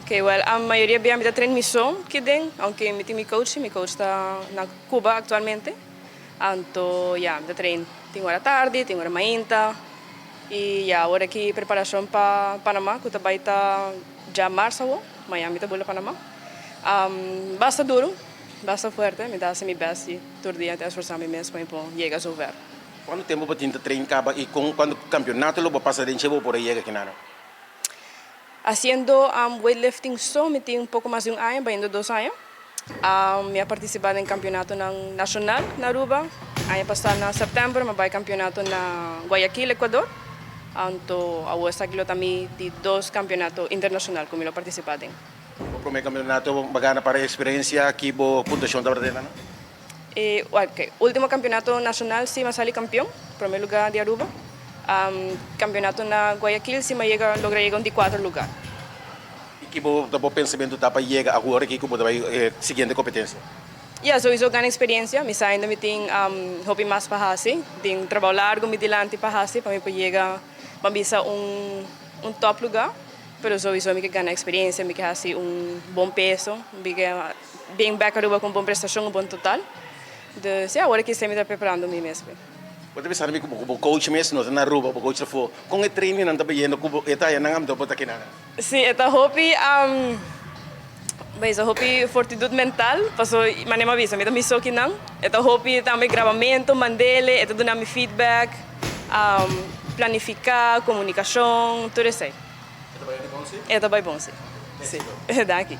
Okay, well, a maioria bem a treino missão que tem, aunque meu coach está na Cuba atualmente. Então, yeah, me treino. Tem hora tarde, tem hora mainta. E agora aqui preparação para Panamá, que também está já março, Miami está bola Panamá. Basta duro, basta forte, me dá semi best e todo dia até esforçar-me mesmo para chegar a resolver. Quanto tempo você tem treino e quando o campeonato lo passa de chevo por aí aqui nada? Haciendo weightlifting só me tem pouco mais de ano, vai indo 2 anos. Me ha participado em campeonato nacional na Aruba. Ano passado em setembro, me vai campeonato na Guayaquil, Equador. Então, agora está aqui também de 2 campeonatos internacionais que eu participado em. O primeiro campeonato bagana para a experiência aqui bo pontuação da verdade, não? Okay. Último campeonato nacional, sim, me sali campeão, primeiro lugar de Aruba. Campeonato na Guayaquil, sim, me logra chegar de 4 lugar. E que bo pensamento tá para chegar agora que bo vai seguinte competência. Yeah, so isso ganha experiência, me sai ainda me tem hobby mais para fazer, tem trabalho largo me dilante para fazer, para me chegar para bisa top lugar. Pero so isso me ganha experiência, me que fazer bom peso, me que bem back Aruba com boa prestação, bom total. Então, agora que estou me preparando mim mesmo. Pode pensar que o coach mesmo na Aruba, o coach foi com o treino não tá bem, com eta ya nangam do bota kinana. Sim, eta hobby mas a hobby fortitude mental, passo manema visa, me dá missão que não. Eta hobby também gravamento, mandele, eta dá me feedback, planificar, comunicação, tudo isso. Eta vai bom sim? Eta vai bom sim. Sim, daqui.